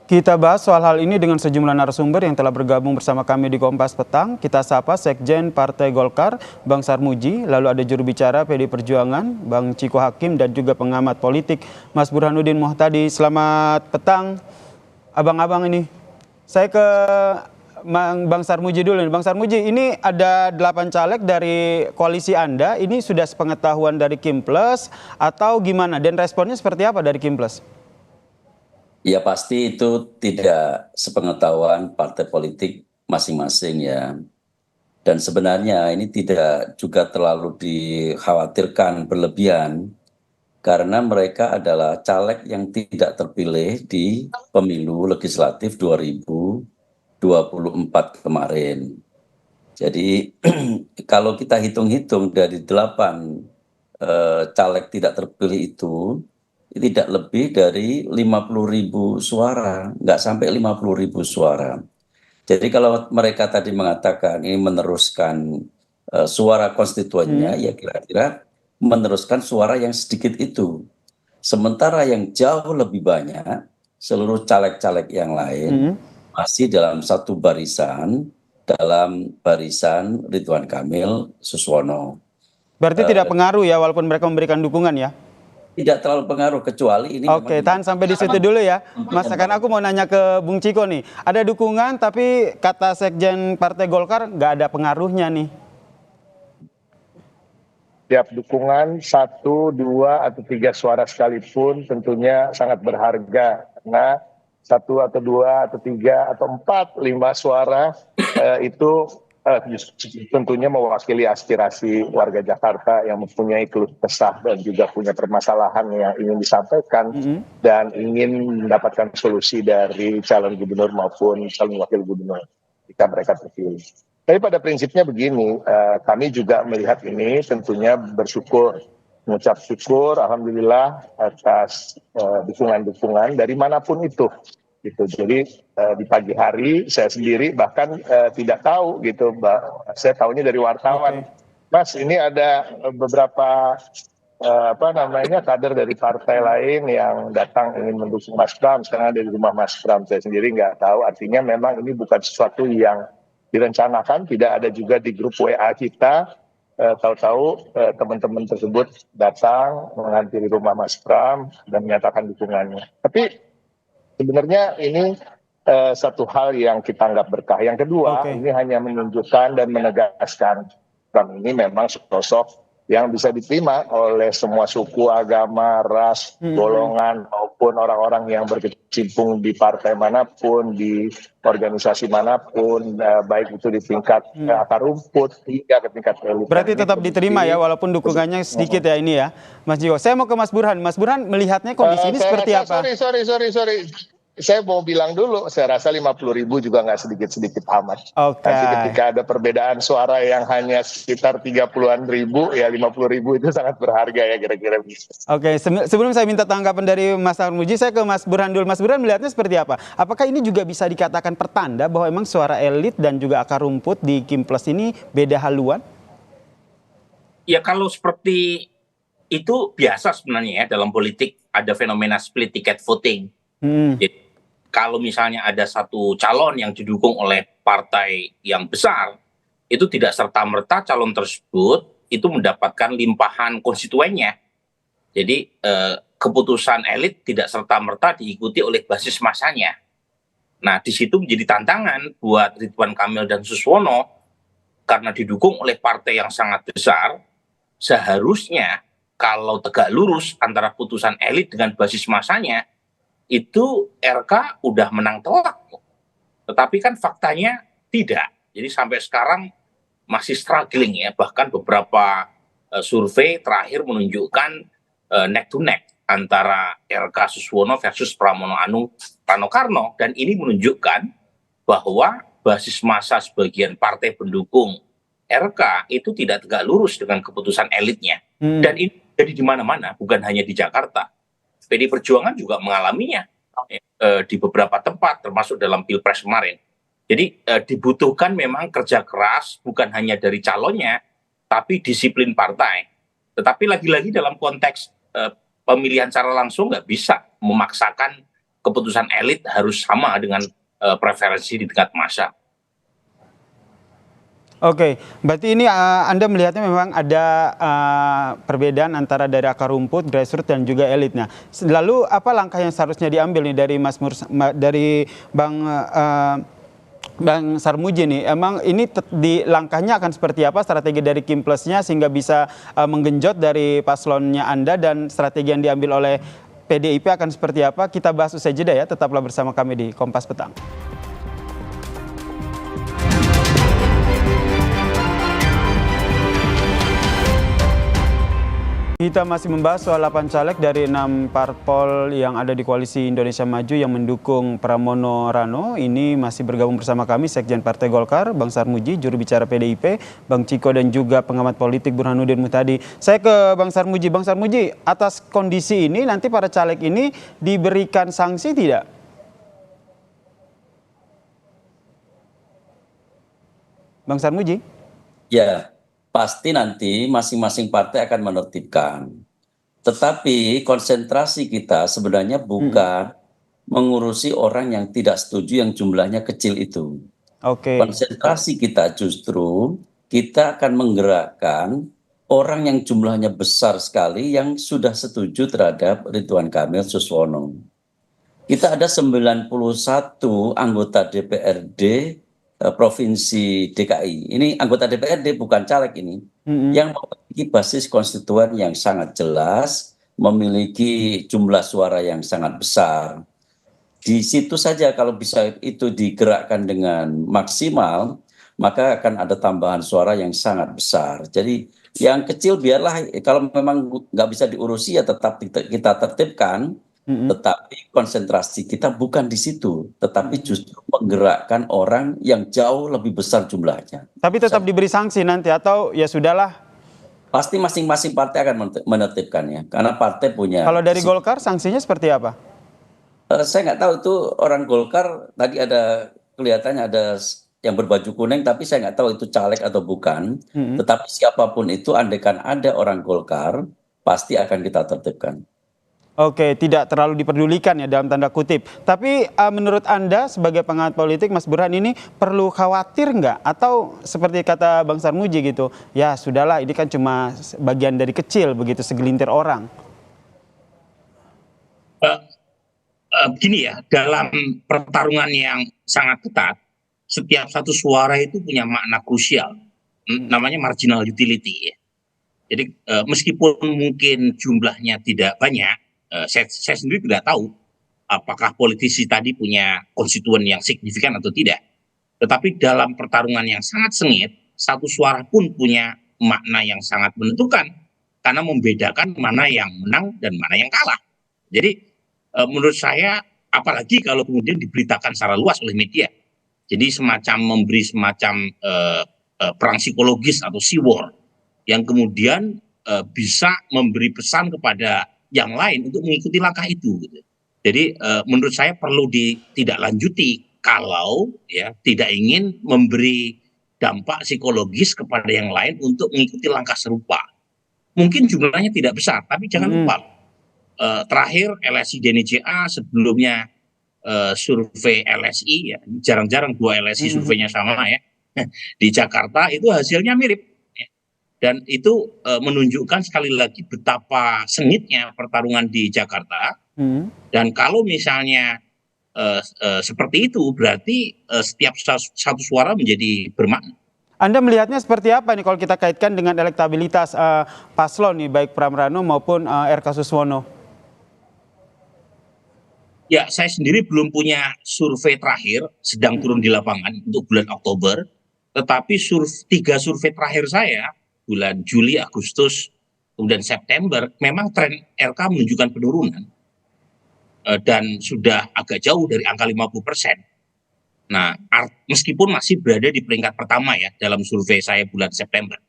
Kita bahas soal hal ini dengan sejumlah narasumber yang telah bergabung bersama kami di Kompas Petang. Kita sapa Sekjen Partai Golkar, Bang Sarmuji, lalu ada juru bicara PD Perjuangan, Bang Ciko Hakim, dan juga pengamat politik, Mas Burhanuddin Muhtadi. Selamat petang, abang-abang ini. Saya ke Bang Sarmuji dulu nih. Bang Sarmuji, ini ada 8 caleg dari koalisi Anda. Ini sudah sepengetahuan dari Kimples atau gimana? Dan responnya seperti apa dari Kimples? Ya pasti itu tidak sepengetahuan partai politik masing-masing ya. Dan sebenarnya ini tidak juga terlalu dikhawatirkan berlebihan karena mereka adalah caleg yang tidak terpilih di pemilu legislatif 2024 kemarin. Jadi kalau kita hitung-hitung dari 8 caleg tidak terpilih itu tidak lebih dari 50.000 suara, nggak sampai 50.000 suara. Jadi kalau mereka tadi mengatakan ini meneruskan suara konstituennya, ya kira-kira meneruskan suara yang sedikit itu. Sementara yang jauh lebih banyak, seluruh caleg-caleg yang lain masih dalam satu barisan, dalam barisan Ridwan Kamil Suswono. Berarti tidak pengaruh ya, walaupun mereka memberikan dukungan ya? Tidak terlalu pengaruh, kecuali ini Oke, tahan sampai di situ dulu ya. Mas, kan aku mau nanya ke Bung Ciko nih. Ada dukungan tapi kata Sekjen Partai Golkar nggak ada pengaruhnya nih. Tiap dukungan 1, 2, atau 3 suara sekalipun tentunya sangat berharga. Karena 1 atau 2 atau 3 atau 4, 5 suara itu tentunya mewakili aspirasi warga Jakarta yang mempunyai keluh kesah dan juga punya permasalahan yang ingin disampaikan dan ingin mendapatkan solusi dari calon gubernur maupun calon wakil gubernur jika mereka terpilih. Tapi pada prinsipnya begini, kami juga melihat ini tentunya bersyukur, mengucap syukur, alhamdulillah atas dukungan-dukungan dari manapun itu. Gitu. Jadi di pagi hari saya sendiri bahkan tidak tahu gitu, saya tahunya dari wartawan. Mas, ini ada beberapa kader dari partai lain yang datang ingin mendukung Mas Pram, sekarang ada di rumah Mas Pram. Saya sendiri nggak tahu, artinya memang ini bukan sesuatu yang direncanakan, tidak ada juga di grup WA kita. Tahu-tahu teman-teman tersebut datang menghadiri rumah Mas Pram dan menyatakan dukungannya. Tapi sebenarnya ini satu hal yang kita anggap berkah. Yang kedua, ini hanya menunjukkan dan menegaskan Pram ini memang sosok yang bisa diterima oleh semua suku, agama, ras, golongan, maupun orang-orang yang berkecimpung di partai manapun, di organisasi manapun, baik itu di tingkat akar rumput hingga ke tingkat elit. Berarti tetap diterima ya, walaupun dukungannya sedikit ya ini ya, Mas Jiko. Saya mau ke Mas Burhan. Mas Burhan melihatnya kondisi ini seperti apa? Sorry. Saya mau bilang dulu, saya rasa 50.000 juga nggak sedikit-sedikit amat. Nanti ketika ada perbedaan suara yang hanya sekitar 30-an ribu, ya 50.000 itu sangat berharga ya kira-kira. Oke, sebelum saya minta tanggapan dari Mas Sarmuji, saya ke Mas Burhan dulu. Mas Burhan melihatnya seperti apa? Apakah ini juga bisa dikatakan pertanda bahwa memang suara elit dan juga akar rumput di Kimples ini beda haluan? Ya kalau seperti itu biasa sebenarnya ya, dalam politik ada fenomena split ticket voting. Jadi kalau misalnya ada satu calon yang didukung oleh partai yang besar, itu tidak serta-merta calon tersebut itu mendapatkan limpahan konstituennya. Jadi keputusan elit tidak serta-merta diikuti oleh basis masanya. Nah, di situ menjadi tantangan buat Ridwan Kamil dan Suswono, karena didukung oleh partai yang sangat besar, seharusnya kalau tegak lurus antara putusan elit dengan basis masanya, itu RK udah menang telak. Tetapi kan faktanya tidak. Jadi sampai sekarang masih struggling ya. Bahkan beberapa survei terakhir menunjukkan neck to neck antara RK Suswono versus Pramono Anung Rano-Karno. Dan ini menunjukkan bahwa basis massa sebagian partai pendukung RK itu tidak tegak lurus dengan keputusan elitnya. Dan ini jadi di mana-mana, bukan hanya di Jakarta. PD Perjuangan juga mengalaminya di beberapa tempat, termasuk dalam Pilpres kemarin. Jadi dibutuhkan memang kerja keras, bukan hanya dari calonnya, tapi disiplin partai. Tetapi lagi-lagi dalam konteks pemilihan secara langsung nggak bisa memaksakan keputusan elit harus sama dengan preferensi di tingkat massa. Oke, berarti ini Anda melihatnya memang ada perbedaan antara dari akar rumput, grassroots dan juga elit. Nah, lalu apa langkah yang seharusnya diambil nih dari dari Bang Sarmuji nih? Emang ini di langkahnya akan seperti apa, strategi dari Kim Plusnya sehingga bisa menggenjot dari paslonnya Anda, dan strategi yang diambil oleh PDIP akan seperti apa? Kita bahas usai jeda ya, tetaplah bersama kami di Kompas Petang. Kita masih membahas soal 8 caleg dari 6 parpol yang ada di Koalisi Indonesia Maju yang mendukung Pramono Rano. Ini masih bergabung bersama kami Sekjen Partai Golkar, Bang Sarmuji, juru bicara PDIP, Bang Ciko, dan juga pengamat politik Burhanuddin Muhtadi. Saya ke Bang Sarmuji. Bang Sarmuji, atas kondisi ini nanti para caleg ini diberikan sanksi tidak? Bang Sarmuji? Ya, pasti nanti masing-masing partai akan menertibkan. Tetapi konsentrasi kita sebenarnya bukan mengurusi orang yang tidak setuju yang jumlahnya kecil itu. Oke. Konsentrasi kita justru kita akan menggerakkan orang yang jumlahnya besar sekali yang sudah setuju terhadap Ridwan Kamil Suswono. Kita ada 91 anggota DPRD Provinsi DKI. Ini anggota DPRD, bukan caleg ini, yang memiliki basis konstituen yang sangat jelas, memiliki jumlah suara yang sangat besar. Di situ saja kalau bisa itu digerakkan dengan maksimal, maka akan ada tambahan suara yang sangat besar. Jadi yang kecil biarlah, kalau memang nggak bisa diurusi ya tetap kita tertibkan. Tetapi konsentrasi kita bukan di situ, tetapi justru menggerakkan orang yang jauh lebih besar jumlahnya. Tapi tetap diberi sanksi nanti atau ya sudahlah? Pasti masing-masing partai akan menertibkannya, karena partai punya. Kalau dari Golkar sanksinya seperti apa? Saya nggak tahu itu orang Golkar, tadi ada kelihatannya ada yang berbaju kuning, tapi saya nggak tahu itu caleg atau bukan. Tetapi siapapun itu, andaikan ada orang Golkar, pasti akan kita tertibkan. Oke, tidak terlalu diperdulikan ya dalam tanda kutip. Tapi menurut Anda sebagai pengamat politik, Mas Burhan, ini perlu khawatir nggak? Atau seperti kata Bang Sarmuji gitu, ya sudahlah ini kan cuma bagian dari kecil begitu, segelintir orang. Begini ya, dalam pertarungan yang sangat ketat, setiap satu suara itu punya makna krusial, namanya marginal utility ya. Jadi meskipun mungkin jumlahnya tidak banyak, saya sendiri tidak tahu apakah politisi tadi punya konstituen yang signifikan atau tidak. Tetapi dalam pertarungan yang sangat sengit, satu suara pun punya makna yang sangat menentukan karena membedakan mana yang menang dan mana yang kalah. Jadi menurut saya, apalagi kalau kemudian diberitakan secara luas oleh media, jadi memberi semacam perang psikologis atau sea war yang kemudian bisa memberi pesan kepada yang lain untuk mengikuti langkah itu. Jadi menurut saya perlu ditindaklanjuti kalau ya tidak ingin memberi dampak psikologis kepada yang lain untuk mengikuti langkah serupa. Mungkin jumlahnya tidak besar, tapi jangan lupa terakhir LSI DNJA, sebelumnya survei LSI, ya jarang-jarang dua LSI surveinya sama ya di Jakarta, itu hasilnya mirip. Dan itu menunjukkan sekali lagi betapa sengitnya pertarungan di Jakarta. Dan kalau misalnya seperti itu, berarti setiap satu suara menjadi bermakna. Anda melihatnya seperti apa nih kalau kita kaitkan dengan elektabilitas paslon nih, baik Pram Rano maupun RK Suswono? Ya, saya sendiri belum punya survei terakhir, sedang turun di lapangan untuk bulan Oktober. Tetapi 3 survei terakhir saya, bulan Juli, Agustus, kemudian September, memang tren RK menunjukkan penurunan. Dan sudah agak jauh dari angka 50%. Nah, meskipun masih berada di peringkat pertama ya dalam survei saya bulan September.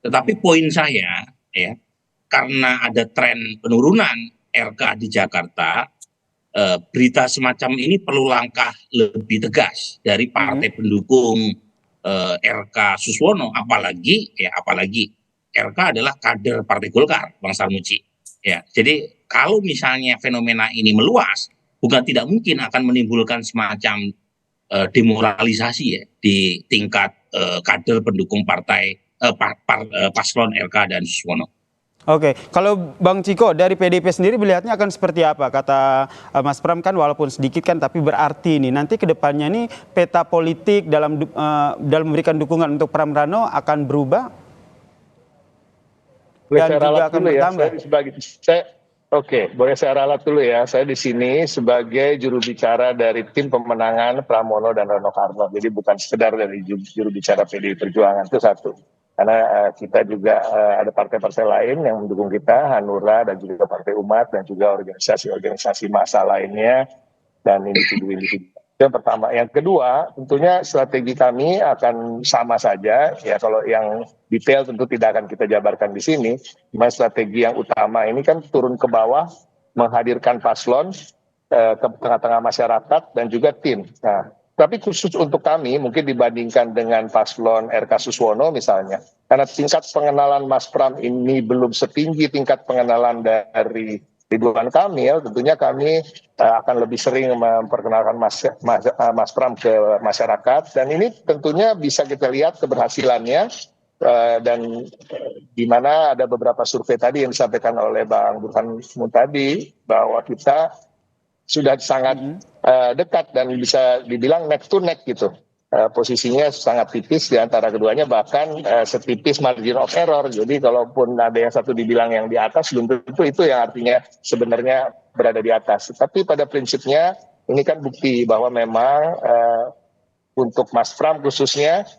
Tetapi poin saya ya, karena ada tren penurunan RK di Jakarta, berita semacam ini perlu langkah lebih tegas dari partai pendukung RK Suswono, apalagi RK adalah kader Partai Golkar, Bang Sarmuji. Ya, jadi kalau misalnya fenomena ini meluas, bukan tidak mungkin akan menimbulkan semacam demoralisasi ya di tingkat kader pendukung partai paslon RK dan Suswono. Oke, kalau Bang Ciko dari PDIP sendiri melihatnya akan seperti apa? Kata Mas Pram kan walaupun sedikit kan tapi berarti ini nanti ke depannya nih peta politik dalam memberikan dukungan untuk Pram Rano akan berubah dan juga akan bertambah. Boleh saya ralat dulu ya. Saya di sini sebagai juru bicara dari tim pemenangan Pramono dan Rano Karno. Jadi bukan sekedar dari juru bicara PDI Perjuangan, itu satu. Karena kita juga ada partai-partai lain yang mendukung kita, Hanura dan juga Partai Umat dan juga organisasi-organisasi massa lainnya dan individu-individu. Yang pertama, yang kedua, tentunya strategi kami akan sama saja. Ya kalau yang detail tentu tidak akan kita jabarkan di sini. Cuma strategi yang utama ini kan turun ke bawah, menghadirkan paslon ke tengah-tengah masyarakat dan juga tim. Nah, tapi khusus untuk kami mungkin dibandingkan dengan paslon RK Suswono misalnya, karena tingkat pengenalan Mas Pram ini belum setinggi tingkat pengenalan dari Ridwan Kamil, tentunya kami akan lebih sering memperkenalkan Mas Pram ke masyarakat, dan ini tentunya bisa kita lihat keberhasilannya dan di mana ada beberapa survei tadi yang disampaikan oleh Bang Burhan tadi bahwa kita sudah sangat dekat dan bisa dibilang neck to neck gitu. Posisinya sangat tipis di antara keduanya, bahkan setipis margin of error. Jadi kalaupun ada yang satu dibilang yang di atas, belum tentu itu yang artinya sebenarnya berada di atas. Tapi pada prinsipnya ini kan bukti bahwa memang untuk Mas Pram khususnya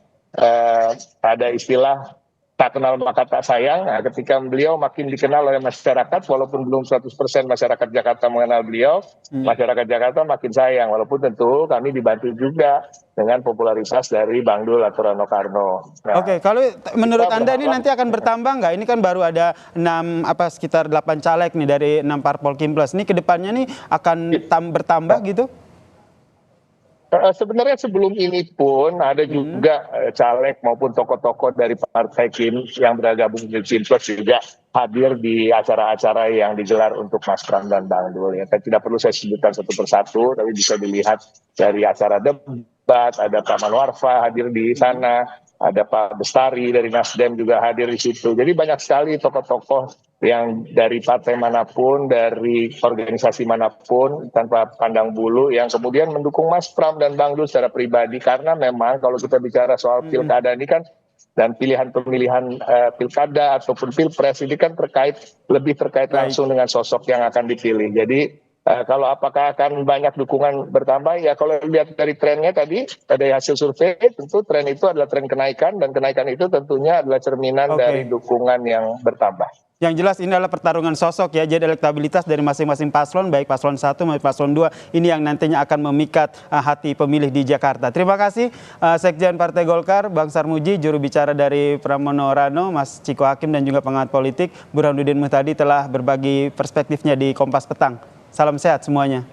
ada istilah tak kenal maka tak sayang. Nah, ketika beliau makin dikenal oleh masyarakat, walaupun belum 100% masyarakat Jakarta mengenal beliau, masyarakat Jakarta makin sayang. Walaupun tentu kami dibantu juga dengan popularitas dari Bang Dul atau Rano Karno. Nah, oke, kalau menurut Anda ini nanti akan bertambah nggak? Ini kan baru ada sekitar 8 caleg nih dari 6 parpol Kimples. Ini kedepannya nih akan bertambah gitu? Sebenarnya sebelum ini pun ada juga caleg maupun tokoh-tokoh dari partai Kim yang bergabung di Kimples juga hadir di acara-acara yang digelar untuk Mas Pram dan Bang Dul. Ya, tidak perlu saya sebutkan satu persatu, tapi bisa dilihat dari acara debat, ada Pak Manwarfa hadir di sana, ada Pak Bestari dari Nasdem juga hadir di situ. Jadi banyak sekali tokoh-tokoh yang dari partai manapun, dari organisasi manapun, tanpa pandang bulu, yang kemudian mendukung Mas Pram dan Bang Dul secara pribadi. Karena memang kalau kita bicara soal pilkada ini kan, dan pemilihan pilkada ataupun pilpres ini kan lebih terkait langsung dengan sosok yang akan dipilih. Jadi kalau apakah akan banyak dukungan bertambah, ya kalau lihat dari trennya tadi, dari hasil survei, tentu tren itu adalah tren kenaikan, dan kenaikan itu tentunya adalah cerminan dari dukungan yang bertambah. Yang jelas ini adalah pertarungan sosok ya, jadi elektabilitas dari masing-masing paslon, baik paslon 1 maupun paslon 2, ini yang nantinya akan memikat hati pemilih di Jakarta. Terima kasih Sekjen Partai Golkar, Bang Sarmuji, juru bicara dari Pramono Rano, Mas Ciko Hakim, dan juga pengamat politik Burhanuddin Muhtadi telah berbagi perspektifnya di Kompas Petang. Salam sehat semuanya.